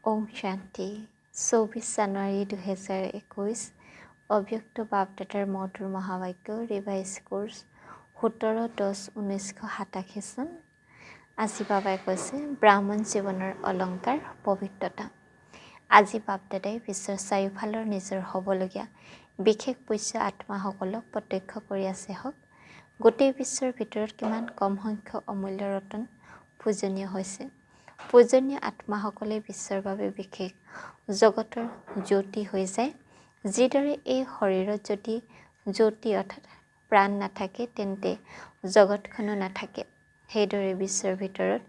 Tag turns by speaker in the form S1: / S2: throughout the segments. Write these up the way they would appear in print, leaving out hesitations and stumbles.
S1: ওম শান্তি 24 জানুৱাৰী 2021 অব্যক্ত বাপদাতাৰ মধুৰ মহাবাক্য ৰিভাইজ কোৰ্চ 17-10-1987 চন। আজি বাবাই কৈছে ব্ৰাহ্মণ জীৱনৰ অলংকাৰ পবিত্ৰতা। আজি বাপদাদাই বিশ্বৰ চাৰিওফালৰ নিজৰ হ'বলগীয়া বিশেষ পূজ্য আত্মাসকলক প্ৰত্যক্ষ কৰি আছে হওক। গোটেই বিশ্বৰ ভিতৰত কিমান কম সংখ্যক অমূল্য ৰতন পূজনীয় হৈছে। পূজনীয় আত্মাসকলে বিশ্বৰ বাবে বিশেষ জগতৰ জ্যোতি হৈ যায়। যিদৰে এই শৰীৰত যদি জ্যোতি অৰ্থাৎ প্ৰাণ নাথাকে তেন্তে জগতখনো নাথাকে। সেইদৰে বিশ্বৰ ভিতৰত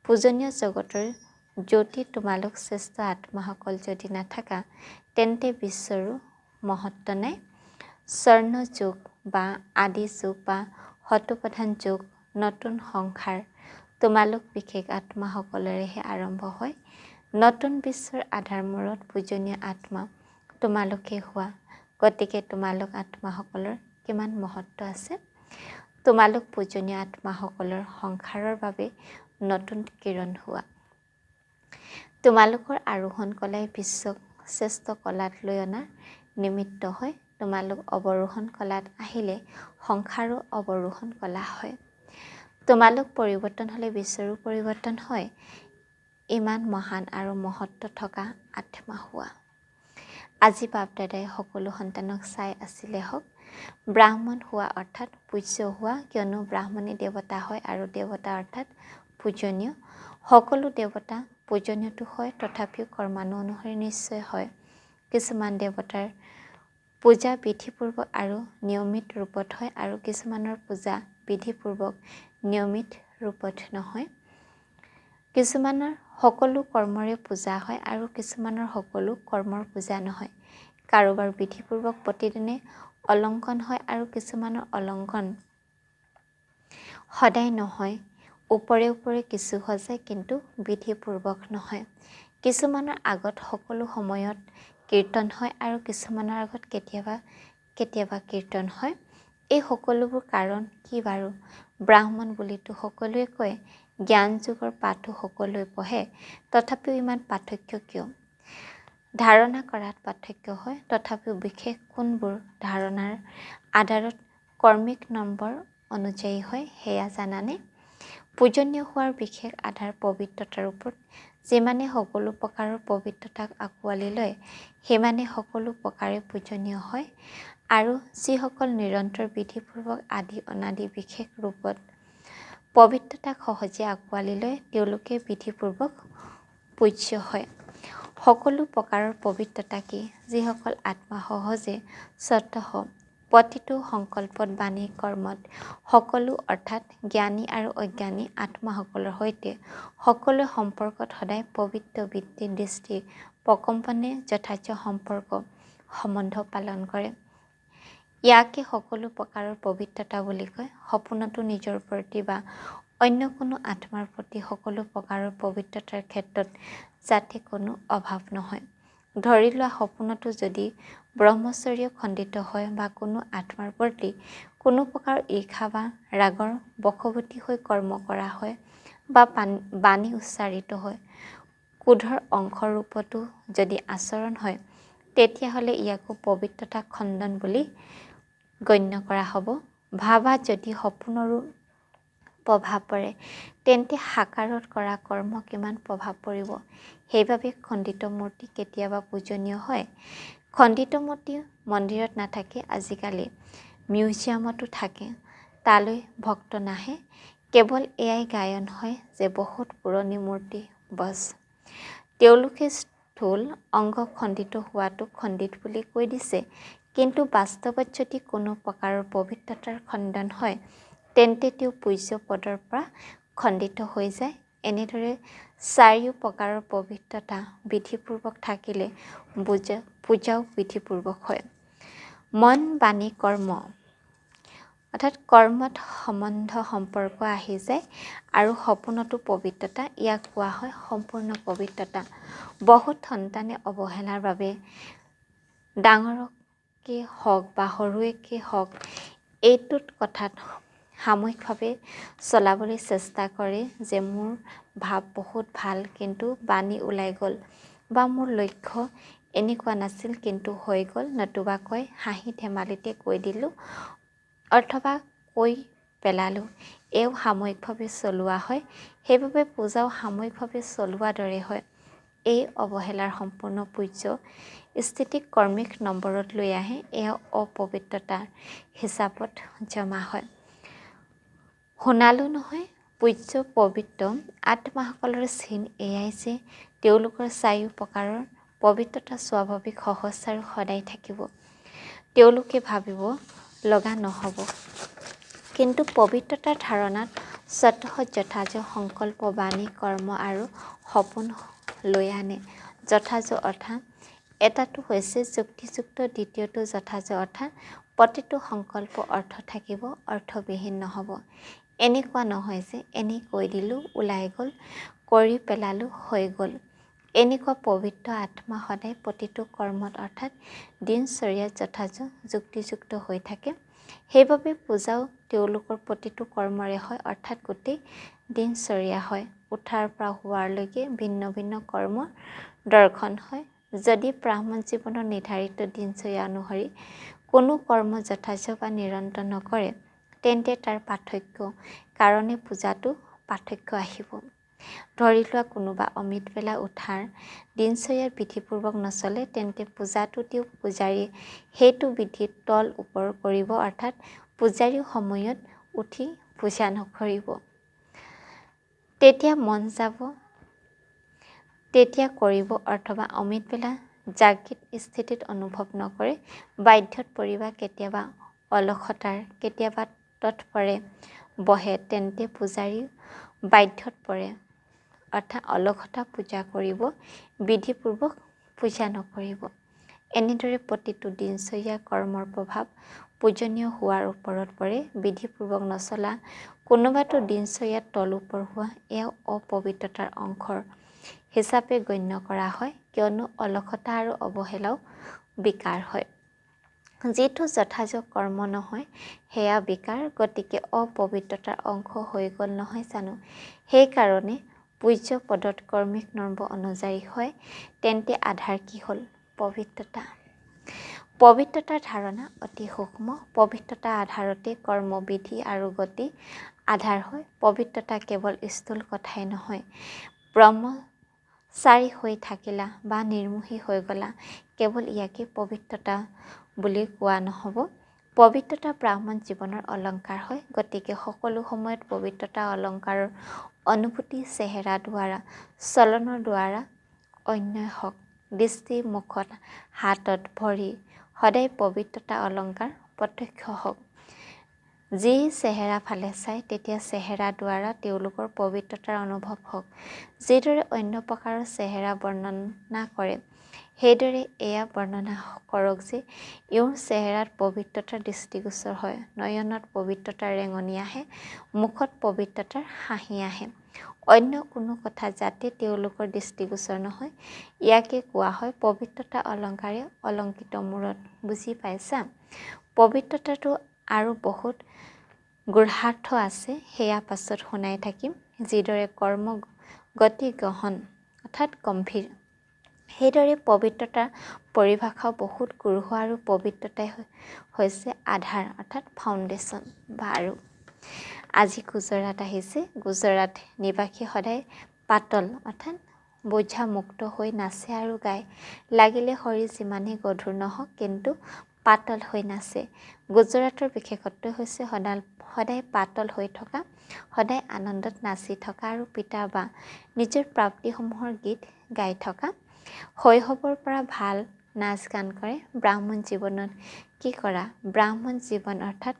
S1: পূজনীয় জগতৰ জ্যোতি তোমালোক শ্ৰেষ্ঠ আত্মাসকল যদি নাথাকা তেন্তে বিশ্বৰো মহত্ব নাই। স্বৰ্ণ যুগ বা আদি যুগ বা শতপ্ৰধান যুগ নতুন সংসাৰ তোমালোক বিশেষ আত্মাসকলৰেহে আৰম্ভ হয়। নতুন বিশ্বৰ আধাৰমূৰত পূজনীয় আত্মা তোমালোকে হোৱা, গতিকে তোমালোক আত্মাসকলৰ কিমান মহত্ব আছে। তোমালোক পূজনীয় আত্মাসকলৰ সংসাৰৰ বাবে নতুন কিৰণ হোৱা। তোমালোকৰ আৰোহণ কলাই বিশ্বক শ্ৰেষ্ঠ কলাত লৈ অনাৰ নিমিত্ত হয়। তোমালোক অৱৰোহণ কলাত আহিলে সংসাৰো অৱৰোহণ কলা হয়। তোমালোক পৰিৱৰ্তন হ'লে বিশ্বৰো পৰিৱৰ্তন হয়। ইমান মহান আৰু মহত্ব থকা আত্মা হোৱা। আজি বাপদাদাই সকলো সন্তানক চাই আছিলে হওক। ব্ৰাহ্মণ হোৱা অৰ্থাৎ পূজ্য হোৱা, কিয়নো ব্ৰাহ্মণী দেৱতা হয় আৰু দেৱতা অৰ্থাৎ পূজনীয়। সকলো দেৱতা পূজনীয়তো হয়, তথাপিও কৰ্মানু অনুসৰি নিশ্চয় হয়। কিছুমান দেৱতাৰ পূজা বিধিপূৰ্বক আৰু নিয়মিত ৰূপত হয় আৰু কিছুমানৰ পূজা বিধিপূৰ্বক নিয়মিত ৰূপত নহয়। কিছুমানৰ সকলো কৰ্মৰে পূজা হয় আৰু কিছুমানৰ সকলো কৰ্মৰ পূজা নহয়। কাৰোবাৰ বিধিপূৰ্বক প্ৰতিদিনে অলংকন হয় আৰু কিছুমানৰ অলংকন সদায় নহয়। ওপৰে ওপৰে কিছু সজায় কিন্তু বিধিপূৰ্বক নহয়। কিছুমানৰ আগত সকলো সময়ত কীৰ্তন হয় আৰু কিছুমানৰ আগত কেতিয়াবা কেতিয়াবা কীৰ্তন হয়। এই সকলোবোৰ কাৰণ কি বাৰু? ব্ৰাহ্মণ বুলিতো সকলোৱে কয়, জ্ঞান যুগৰ পাঠো সকলোৱে পঢ়ে, তথাপিও ইমান পাৰ্থক্য কিয়? ধাৰণা কৰাত পাৰ্থক্য হয়, তথাপিও বিশেষ কোনবোৰ ধাৰণাৰ আধাৰত কৰ্মিক নম্বৰ অনুযায়ী হয় সেয়া জানানে? পূজনীয় হোৱাৰ বিশেষ আধাৰ পবিত্ৰতাৰ ওপৰত। যিমানে সকলো প্ৰকাৰৰ পবিত্ৰতাক আঁকোৱালি লয় সিমানে সকলো প্ৰকাৰে পূজনীয় হয় আৰু যিসকল নিৰন্তৰ বিধিপূৰ্বক আদি অনাদি বিশেষ ৰূপত পবিত্ৰতাক সহজে আঁকোৱালি লয় তেওঁলোকে বিধিপূৰ্বক পূজ্য হয়। সকলো প্ৰকাৰৰ পবিত্ৰতা কি? যিসকল আত্মা সহজে স্বতঃ প্ৰতিটো সংকল্পত বাণী কৰ্মত সকলো অৰ্থাৎ জ্ঞানী আৰু অজ্ঞানী আত্মাসকলৰ সৈতে সকলো সম্পৰ্কত সদায় পবিত্ৰ বৃত্তি দৃষ্টি প্ৰকম্পনে যথাযথ সম্পৰ্ক সম্বন্ধ পালন কৰে। ইয়াকে সকলো প্ৰকাৰৰ পবিত্ৰতা বুলি কয়। সপোনতো নিজৰ প্ৰতি বা অন্য কোনো আত্মাৰ প্ৰতি সকলো প্ৰকাৰৰ পবিত্ৰতাৰ ক্ষেত্ৰত যাতে কোনো অভাৱ নহয়। ধৰি লোৱা সপোনতো যদি ব্ৰহ্মচৰ্য খণ্ডিত হয় বা কোনো আত্মাৰ প্ৰতি কোনো প্ৰকাৰ ঈৰ্ষা বা ৰাগৰ বশৱৰ্তী হৈ কৰ্ম কৰা হয় বা বাণী উচ্চাৰিত হয়, ক্ৰোধৰ অংশৰূপতো যদি আচৰণ হয়, তেতিয়াহ'লে ইয়াকো পবিত্ৰতা খণ্ডন বুলি গণ্য কৰা হ'ব। ভাবা যদি সপোনৰো প্ৰভাৱ পৰে তেন্তে সাকাৰত কৰা কৰ্ম কিমান প্ৰভাৱ পৰিব। সেইবাবে খণ্ডিত মূৰ্তি কেতিয়াবা পূজনীয় হয়। খণ্ডিত মূৰ্তি মন্দিৰত নাথাকে, আজিকালি মিউজিয়ামতো থাকে। তালৈ ভক্ত নাহে। কেৱল এয়াই গায়ন হয় যে বহুত পুৰণি মূৰ্তি বছ। তেওঁলোকে স্থূল অংগ খণ্ডিত হোৱাটো খণ্ডিত বুলি কৈ দিছে, কিন্তু বাস্তৱত যদি কোনো প্ৰকাৰৰ পবিত্ৰতাৰ খণ্ডন হয় তেন্তে তেওঁ পূজ্য পদৰ পৰা খণ্ডিত হৈ যায়। এনেদৰে চাৰিও প্ৰকাৰৰ পবিত্ৰতা বিধিপূৰ্বক থাকিলে পূজাও বিধিপূৰ্বক হয়। মন বাণী কৰ্ম অৰ্থাৎ কৰ্মত সম্বন্ধ সম্পৰ্ক আহি যায় আৰু সপোনতো পবিত্ৰতা, ইয়াক কোৱা হয় সম্পূৰ্ণ পবিত্ৰতা। বহুত সন্তানে অৱহেলাৰ বাবে ডাঙৰকে হওক বা সৰুকে হওক এইটোত কথাত সাময়িকভাৱে চলাবলৈ চেষ্টা কৰে যে মোৰ ভাৱ বহুত ভাল কিন্তু বাণী ওলাই গ'ল বা মোৰ লক্ষ্য এনেকুৱা নাছিল কিন্তু হৈ গ'ল, নতুবা কয় হাঁহি ধেমালিতে কৈ দিলোঁ অথবা কৈ পেলালোঁ। এও সাময়িকভাৱে চলোৱা হয়, সেইবাবে পূজাও সাময়িকভাৱে চলোৱাৰ দৰে হয়। এই অৱহেলাৰ সম্পূৰ্ণ পূজ্য স্থিতিক কৰ্মিক নম্বৰত লৈ আহে। এয়া অপবিত্ৰতাৰ হিচাপত জমা হয়। শুনালোঁ নহয়, পূজ্য পবিত্ৰ আত্মাসকলৰ চিন এয়াই যে তেওঁলোকৰ চাৰিও প্ৰকাৰৰ পবিত্ৰতা স্বাভাৱিক, সহজ আৰু সদায় থাকিব। তেওঁলোকে ভাবিব লগা নহ'ব। কিন্তু পবিত্ৰতাৰ ধাৰণাত স্বতঃ যথাযথ সংকল্প, বাণী, কৰ্ম আৰু সপোন লৈ আনে। যথাযথ অৰ্থাৎ এটাটো হৈছে যুক্তিযুক্ত, দ্বিতীয়টো যথাযথ অৰ্থাৎ প্ৰতিটো সংকল্প অৰ্থ থাকিব, অৰ্থবিহীন নহ'ব। এনেকুৱা নহয় যে এনেই কৈ দিলোঁ ওলাই গ'ল, কৰি পেলালোঁ হৈ গ'ল। এনেকুৱা পবিত্ৰ আত্মা সদায় প্ৰতিটো কৰ্মত অৰ্থাৎ দিনচৰ্যাত যথাযথ যুক্তিযুক্ত হৈ থাকে। সেইবাবে পূজাও তেওঁলোকৰ প্ৰতিটো কৰ্মৰে হয়, অৰ্থাৎ গোটেই দিনচৰ্যা হয়। উঠাৰ পৰা শোৱাৰলৈকে ভিন্ন ভিন্ন কৰ্মৰ দৰ্শন হয়। যদি ব্ৰাহ্মণ জীৱনৰ নিৰ্ধাৰিত দিনচৰ্যা অনুসৰি কোনো কৰ্ম যথাযথ বা নিৰন্তৰ নকৰে, তেন্তে তাৰ পাৰ্থক্য কাৰণে পূজাতো পাৰ্থক্য আহিব। ধৰি লোৱা কোনোবা অমৃতবেলা উঠাৰ দিনচৰ্যাত বিধিপূৰ্বক নচলে, তেন্তে পূজাটোতেও পূজাৰীয়ে সেইটো বিধিত তল ওপৰ কৰিব, অৰ্থাৎ পূজাৰীও সময়ত উঠি পূজা নকৰিব। তেতিয়া মন যাব তেতিয়া কৰিব, অথবা অমৃতবেলা জাগৃত স্থিতিত অনুভৱ নকৰে, বাধ্যত পৰি বা কেতিয়াবা অলসতাৰ কেতিয়াবা তৎপৰে বহে, তেন্তে পূজাৰী বাধ্যত পৰে, অৰ্থাৎ অলসতা পূজা কৰিব, বিধিপূৰ্বক পূজা নকৰিব। এনেদৰে প্ৰতিটো দিনচৰ্যা কৰ্মৰ প্ৰভাৱ পূজনীয় হোৱাৰ ওপৰত পৰে। বিধিপূৰ্বক নচলা, কোনোবাটো দিনচৰ্যাত তল ওপৰ হোৱা, এয়াও অপবিত্ৰতাৰ অংশৰ হিচাপে গণ্য কৰা হয়, কিয়নো অলসতা আৰু অৱহেলাও বিকাৰ হয়। যিটো যথাযথ কৰ্ম নহয় সেয়া বিকাৰ, গতিকে অপবিত্ৰতাৰ অংশ হৈ গ'ল নহয় জানো। সেইকাৰণে পূজ্য পদত কৰ্মিক নম্বৰ অনুযায়ী হয়। তেন্তে আধাৰ কি হ'ল? পবিত্ৰতা। পবিত্ৰতাৰ ধাৰণা অতি সূক্ষ্ম। পবিত্ৰতাৰ আধাৰতে কৰ্ম, বিধি আৰু গতি আধাৰ হয়। পবিত্ৰতা কেৱল স্থূল কথাই নহয়। ব্ৰহ্মচাৰী হৈ থাকিলা বা নিৰ্মোহী হৈ গ'লা, কেৱল ইয়াকে পবিত্ৰতা বুলি কোৱা নহ'ব। পবিত্ৰতা ব্ৰাহ্মণ জীৱনৰ অলংকাৰ হয়। গতিকে সকলো সময়ত পবিত্ৰতা অলংকাৰৰ অনুভূতি চেহেৰা দ্বাৰা, চলনৰ দ্বাৰা অন্যই হওক, দৃষ্টি, মুখত, হাতত, ভৰি সদায় পবিত্ৰতা অলংকাৰ প্ৰত্যক্ষ হওক। যি চেহেৰা ফালে চায় তেতিয়া চেহেৰা দ্বাৰা তেওঁলোকৰ পবিত্ৰতাৰ অনুভৱ হওক। যিদৰে অন্য প্ৰকাৰৰ চেহেৰা বৰ্ণনা কৰে, সেইদৰে এয়া বৰ্ণনা কৰক যে এওঁৰ চেহেৰাত পবিত্ৰতাৰ দৃষ্টিগোচৰ হয়, নয়নত পবিত্ৰতাৰ ৰেঙনি আহে, মুখত পবিত্ৰতাৰ হাঁহি আহে। অন্য কোনো কথা যাতে তেওঁলোকৰ দৃষ্টিগোচৰ নহয়, ইয়াকে কোৱা হয় পবিত্ৰতা অলংকাৰে অলংকৃত মূৰত। বুজি পাইছা? পবিত্ৰতাটো আৰু বহুত গূঢ়াৰ্থ আছে, সেয়া পাছত শুনাই থাকিম। যিদৰে কৰ্ম গতি গহন অৰ্থাৎ গম্ভীৰ, সেইদৰে পবিত্ৰতাৰ পৰিভাষাও বহুত গূঢ় আৰু পবিত্ৰতাই হৈছে আধাৰ অৰ্থাৎ ফাউণ্ডেশ্যন। বাৰু, আজি গুজৰাট আহিছে। গুজৰাট নিবাসী সদায় পাতল অৰ্থাৎ বোঝামুক্ত হৈ নাচে আৰু গায়। লাগিলে শৰীৰ যিমানেই গধুৰ নহওক, কিন্তু পাতল হৈ নাচে। গুজৰাটৰ বিশেষত্ব হৈছে সদায় পাতল হৈ থকা, সদায় আনন্দত নাচি থকা আৰু পিতা বা নিজৰ প্ৰাপ্তিসমূহৰ গীত গাই থকা। শৈশৱৰ পৰা ভাল নাচ গান কৰে। ব্ৰাহ্মণ জীৱনত কি কৰা? ব্ৰাহ্মণ জীৱন অৰ্থাৎ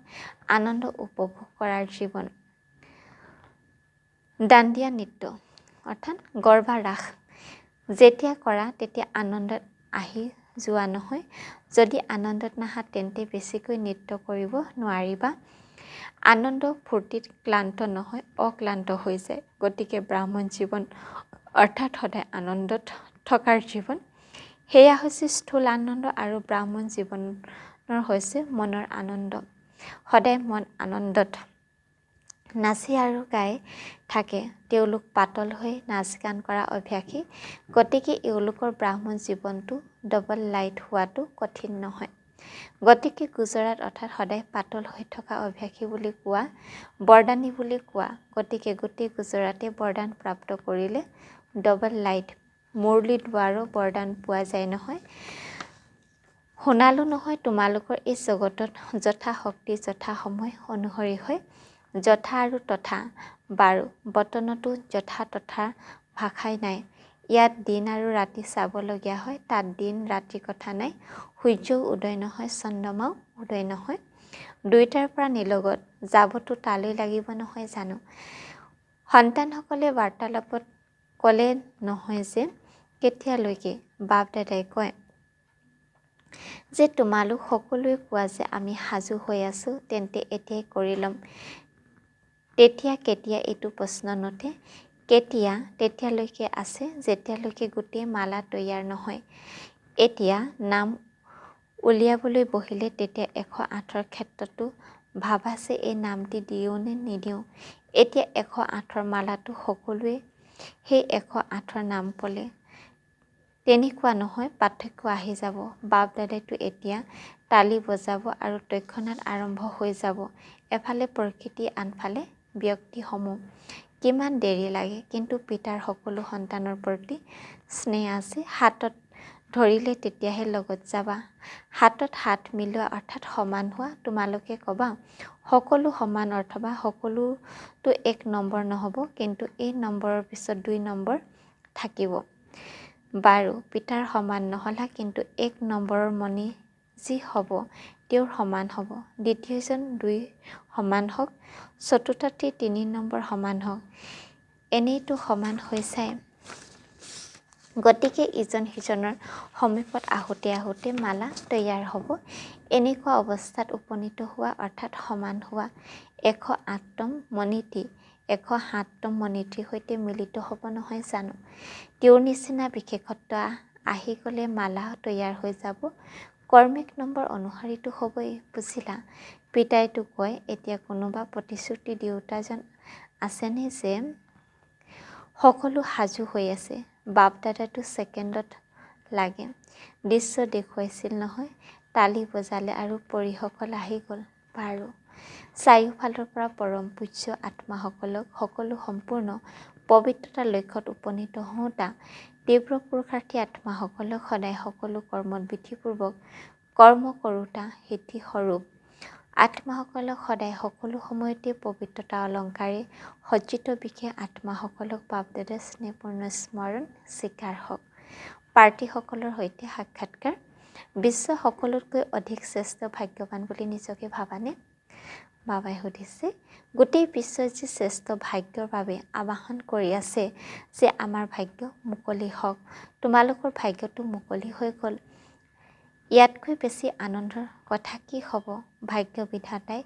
S1: আনন্দ উপভোগ কৰাৰ জীৱন। দাণ্ডিয়া নৃত্য অৰ্থাৎ গৰ্বা ৰাস যেতিয়া কৰা তেতিয়া আনন্দত আহি যোৱা নহয়। যদি আনন্দত নাহা তেন্তে বেছিকৈ নৃত্য কৰিব নোৱাৰিবা। আনন্দ ফূৰ্তিত ক্লান্ত নহয়, অক্লান্ত হৈ যায়। গতিকে ব্ৰাহ্মণ জীৱন অৰ্থাৎ সদায় আনন্দত থকাৰ জীৱন। সেয়া হৈছে স্থূল আনন্দ আৰু ব্ৰাহ্মণ জীৱনৰ হৈছে মনৰ আনন্দ। সদায় মন আনন্দত নাচি আৰু গাই থাকে। তেওঁলোক পাতল হৈ নাচ গান কৰা অভ্যাসী, গতিকে এওঁলোকৰ ব্ৰাহ্মণ জীৱনটো ডবল লাইট হোৱাটো কঠিন নহয়। গতিকে গুজৰাট অৰ্থাৎ সদায় পাতল হৈ থকা অভ্যাসী বুলি কোৱা, বৰদানী বুলি কোৱা। গতিকে গোটেই গুজৰাটে বৰদান প্ৰাপ্ত কৰিলে ডবল লাইট মুৰলী দুৱাৰো বৰদান পোৱা যায় নহয়। শুনালো নহয় তোমালোকৰ এই জগতত যথা শক্তি যথা সময় অনুসৰি হয় যথা আৰু তথা। বাৰু বতনতো যথা তথা ভাষাই নাই। ইয়াত দিন আৰু ৰাতি চাবলগীয়া হয়, তাত দিন ৰাতিৰ কথা নাই। সূৰ্যও উদয় নহয়, চন্দ্ৰমাও উদয় নহয়। দুয়োটাৰ পৰা নিলগত যাবতো তালৈ লাগিব নহয় জানো। সন্তানসকলে বাৰ্তালাপত ক'লে নহয় যে কেতিয়ালৈকে বাপ দাদাই কয় যে তোমালোক সকলোৱে কোৱা যে আমি সাজু হৈ আছোঁ, তেন্তে এতিয়াই কৰি ল'ম। তেতিয়া কেতিয়া এইটো প্ৰশ্ন নুঠে। কেতিয়া তেতিয়ালৈকে আছে যেতিয়ালৈকে গোটেই মালা তৈয়াৰ নহয়। এতিয়া নাম উলিয়াবলৈ বহিলে তেতিয়া 108ৰ ক্ষেত্ৰতো ভাবা যে এই নামটি দিওঁ নে নিদিওঁ। এতিয়া 108ৰ মালাটো সকলোৱে সেই 108ৰ নাম পলে। তেনেকুৱা নহয়, পাৰ্থক্য আহি যাব। বাপ দাদাইতো এতিয়া তালি বজাব আৰু তৎক্ষণাত আৰম্ভ হৈ যাব। এফালে প্ৰকৃতি, আনফালে ব্যক্তিসমূহ। কিমান দেৰি লাগে, কিন্তু পিতাৰ সকলো সন্তানৰ প্ৰতি স্নেহ আছে। হাতত ধৰিলে তেতিয়াহে লগত যাবা। হাতত হাত মিলোৱা অৰ্থাৎ সমান হোৱা। তোমালোকে ক'বা সকলো সমান অথবা সকলোতো 1 নম্বৰ নহ'ব, কিন্তু এই নম্বৰৰ পিছত 2 নম্বৰ থাকিব। বাৰু পিতাৰ সমান নহলা, কিন্তু 1 নম্বৰৰ মণি যি হ'ব তেওঁৰ সমান হ'ব। দ্বিতীয়জন 2 সমান হওক, চতুৰ্থটি 3 নম্বৰ সমান হওক। এনেইতো সমান হৈ যায়। গতিকে ইজন সিজনৰ সমীপত আহোঁতে আহোঁতে মালা তৈয়াৰ হ'ব। এনেকুৱা অৱস্থাত উপনীত হোৱা অৰ্থাৎ সমান হোৱা। 108তম মণিটি 107তম মণিটিৰ সৈতে মিলিত হ'ব নহয় জানো। তেওঁৰ নিচিনা বিশেষত্ব আহি গ'লে মালা তৈয়াৰ হৈ যাব। কৰ্মিক নম্বৰ অনুসাৰীতো হ'বই, বুজিলা। পিতাইতো কয় এতিয়া কোনোবা প্ৰতিশ্ৰুতি দিওঁতাজন আছেনে যে সকলো সাজু হৈ আছে। বাপ দাদাতো ছেকেণ্ডত লাগে। দৃশ্য দেখুৱাইছিল নহয়, তালি বজালে আৰু পৰীসকল আহি গ'ল। বাৰু চাৰিওফালৰ পৰা পৰম পূজ্য আত্মাসকলক সকলো সম্পূৰ্ণ পবিত্ৰতাৰ লক্ষ্যত উপনীত হওঁতা তীব্ৰ পুৰুষাৰ্থী আত্মাসকলক সদায় সকলো কৰ্মত বিধিপূৰ্বক কৰ্ম কৰোঁতা সিদ্ধিস্বৰূপ আত্মাসকলক সদায় সকলো সময়তে পবিত্ৰতা অলংকাৰে সজ্জিত বিশেষ আত্মাসকলক বাপ দাদাৰ স্নেহপূৰ্ণ স্মৰণ স্বীকাৰ হওক। প্ৰাৰ্থীসকলৰ সৈতে সাক্ষাৎকাৰ। বিশ্ব সকলোতকৈ অধিক শ্ৰেষ্ঠ ভাগ্যৱান বুলি নিজকে ভাবানে? বাবাই সুধিছে, গোটেই বিশ্বই যি শ্ৰেষ্ঠ ভাগ্যৰ বাবে আবাহন কৰি আছে যে আমাৰ ভাগ্য মুকলি হওক। তোমালোকৰ ভাগ্যটো মুকলি হৈ গ'ল। ইয়াতকৈ বেছি আনন্দৰ কথা কি হ'ব। ভাগ্য বিধাতাই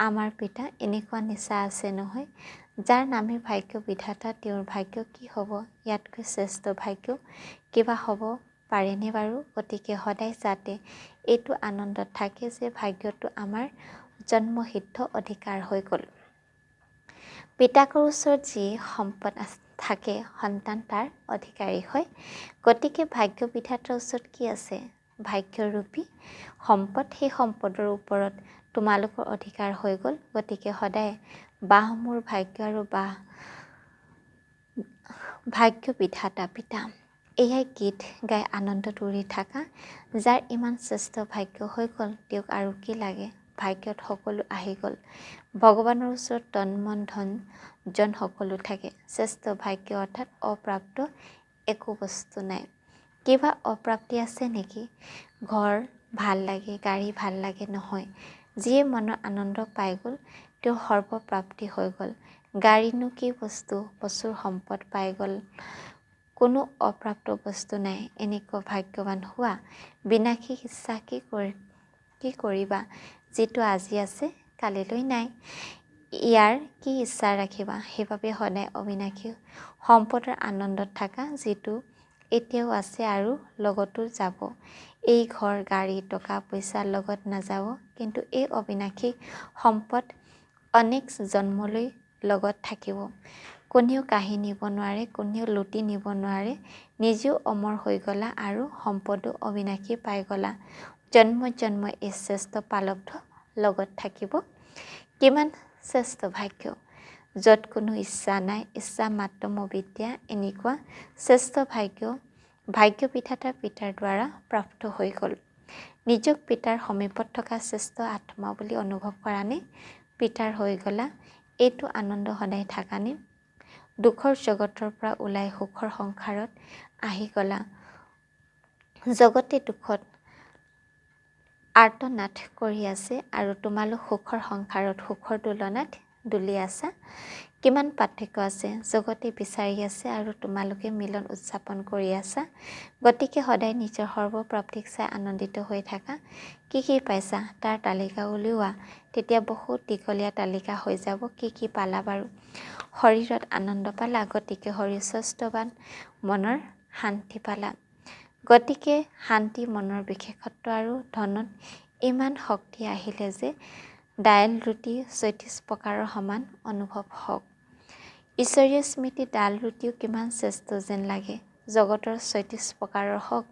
S1: আমাৰ পিতা। এনেকুৱা নিচা আছে নহয়, যাৰ নামে ভাগ্য বিধাতা, তেওঁৰ ভাগ্য কি হ'ব। ইয়াতকৈ শ্ৰেষ্ঠ ভাগ্য কিবা হ'ব পাৰেনে বাৰু। গতিকে সদায় যাতে এইটো আনন্দত থাকে যে ভাগ্যটো আমাৰ জন্মসিদ্ধ অধিকাৰ হৈ গ'ল। পিতাকৰ ওচৰত যি সম্পদ থাকে সন্তান তাৰ অধিকাৰী হয়। গতিকে ভাগ্য বিধাতাৰ ওচৰত কি আছে? ভাগ্যৰূপী সম্পদ। সেই সম্পদৰ ওপৰত তোমালোকৰ অধিকাৰ হৈ গ'ল। গতিকে সদায় বাহ মোৰ ভাগ্য আৰু ভাগ্য বিধাতা পিতা, এয়াই গীত গাই আনন্দত উৰি থাকা। যাৰ ইমান শ্ৰেষ্ঠ ভাগ্য হৈ গ'ল, তেওঁক আৰু কি লাগে। ভাগ্যত সকলো আহি গ'ল। ভগৱানৰ ওচৰত তন মন ধন জন সকলো থাকে। শ্ৰেষ্ঠ ভাগ্য অৰ্থাৎ অপ্ৰাপ্ত একো বস্তু নাই। কিবা অপ্ৰাপ্তি আছে নেকি? ঘৰ ভাল লাগে, গাড়ী ভাল লাগে নহয়। যিয়ে মনৰ আনন্দ পাই গ'ল তেওঁৰ সৰ্বপ্ৰাপ্তি হৈ গ'ল। গাড়ীনো কি বস্তু, প্ৰচুৰ সম্পদ পাই গ'ল, কোনো অপ্ৰাপ্ত বস্তু নাই। এনেকুৱা ভাগ্যৱান হোৱা। বিনাশী ইচ্ছা কি কৰিবা, যিটো আজি আছে কালিলৈ নাই। ইয়াৰ কি ইচ্ছা ৰাখিবা। সেইবাবে সদায় অবিনাশী সম্পদৰ আনন্দত থাকা, যিটো এতিয়াও আছে আৰু লগতো যাব। এই ঘৰ গাড়ী টকা পইচা লগত নাযাব, কিন্তু এই অবিনাশী সম্পদ অনেক জন্মলৈ লগত থাকিব। কোনেও কাঢ়ি নিব নোৱাৰে, কোনেও লুটি নিব নোৱাৰে। নিজেও অমৰ হৈ গ'লা আৰু সম্পদো অবিনাশী পাই গ'লা। জন্ম জন্ম এই শ্ৰেষ্ঠ পালব্ধ লগত থাকিব। কিমান শ্ৰেষ্ঠ ভাগ্য, য'ত কোনো ইচ্ছা নাই, ইচ্ছা মাত্ৰ বিদ্যা। এনেকুৱা শ্ৰেষ্ঠ ভাগ্য বিধাতাৰ পিতাৰ দ্বাৰা প্ৰাপ্ত হৈ গ'ল। নিজক পিতাৰ সমীপত থকা শ্ৰেষ্ঠ আত্মা বুলি অনুভৱ কৰানে? পিতাৰ হৈ গ'লা, এইটো আনন্দ সদায় থাকানে? দুখৰ জগতৰ পৰা ওলাই সুখৰ সংসাৰত আহি গ'লা। জগতে দুখত আৰ্তনাদ কৰি আছে আৰু তোমালোক সুখৰ সংসাৰত সুখৰ দোলনাত দুলি আছা। কিমান পাৰ্থক্য আছে, জগতে বিচাৰি আছে আৰু তোমালোকে মিলন উদযাপন কৰি আছা। গতিকে সদায় নিজৰ সৰ্বপ্ৰাপ্তিক চাই আনন্দিত হৈ থাকা। কি কি পাইছা তাৰ তালিকা উলিওৱা, তেতিয়া বহুত দীঘলীয়া তালিকা হৈ যাব। কি কি পালা বাৰু? শৰীৰত আনন্দ পালা, গতিকে শৰীৰ স্বাস্থ্যৱান, মনৰ শান্তি পালা। গতিকে শান্তি মনৰ বিশেষত্ব আৰু ধনত ইমান শক্তি আহিলে যে দাইল ৰুটি ৩৬ প্ৰকাৰৰ সমান অনুভৱ হওক। ঈশ্বৰীয় স্মৃতি দাল ৰুটিও কিমান শ্ৰেষ্ঠ যেন লাগে। জগতৰ ৩৬ প্ৰকাৰৰ হওক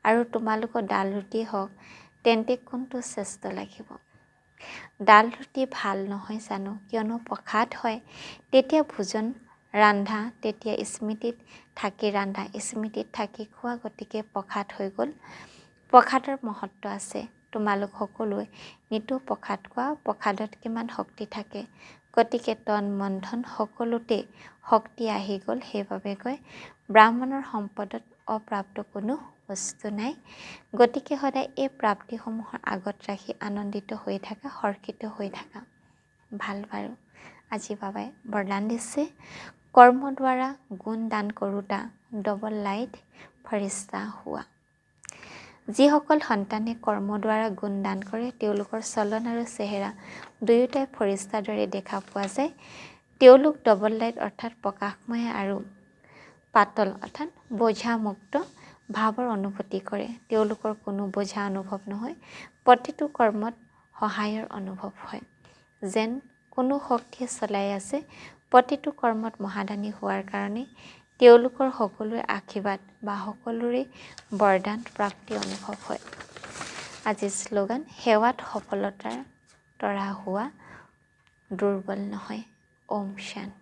S1: আৰু তোমালোকৰ দাল ৰুটি হওক, তেন্তে কোনটো শ্ৰেষ্ঠ লাগিব? দাল ৰুটি ভাল নহয় জানো, কিয়নো প্ৰসাদ হয়। তেতিয়া ভোজন ৰান্ধা, তেতিয়া স্মৃতিত থাকি ৰান্ধা, স্মৃতিত থাকি খোৱা, গতিকে প্ৰসাদ হৈ গ'ল। প্ৰসাদৰ মহত্ব আছে। তোমালোক সকলোৱে নিতৌ প্ৰসাদ খোৱা, প্ৰসাদত কিমান শক্তি থাকে। গতিকে তন মন ধন সকলোতে শক্তি আহি গ'ল। সেইবাবে কয় ব্ৰাহ্মণৰ সম্পদত অপ্ৰাপ্ত কোনো বস্তু নাই। গতিকে সদায় এই প্ৰাপ্তিসমূহৰ আগত ৰাখি আনন্দিত হৈ থাকা, হৰ্ষিত হৈ থাকা। ভাল বাৰু। আজি বাবাই বৰদান দিছে, কৰ্ম দ্বাৰা গুণ দান কৰোঁতা ডবল লাইট ফৰিষ্টা হোৱা। যিসকল সন্তানে কৰ্ম দ্বাৰা গুণ দান কৰে, তেওঁলোকৰ চলন আৰু চেহেৰা দুয়োটাই ফৰিষ্টাৰ দৰে দেখা পোৱা যায়। তেওঁলোক ডবল লাইট অৰ্থাৎ প্ৰকাশময় আৰু পাতল অৰ্থাৎ বোঝামুক্ত ভাৱৰ অনুভূতি কৰে। তেওঁলোকৰ কোনো বোঝা অনুভৱ নহয়। প্ৰতিটো কৰ্মত সহায়ৰ অনুভৱ হয়, যেন কোনো শক্তিয়ে চলাই আছে। প্ৰতিটো কৰ্মত মহাদানী হোৱাৰ কাৰণে তেওঁলোকৰ সকলোৰে আশীৰ্বাদ বা সকলোৰে বৰদান প্ৰাপ্তি অনুভৱ হয়। আজিৰ শ্লোগান, সেৱাত সফলতাৰ তৰা হোৱা দুৰ্বল নহয়। ওম শান্তি।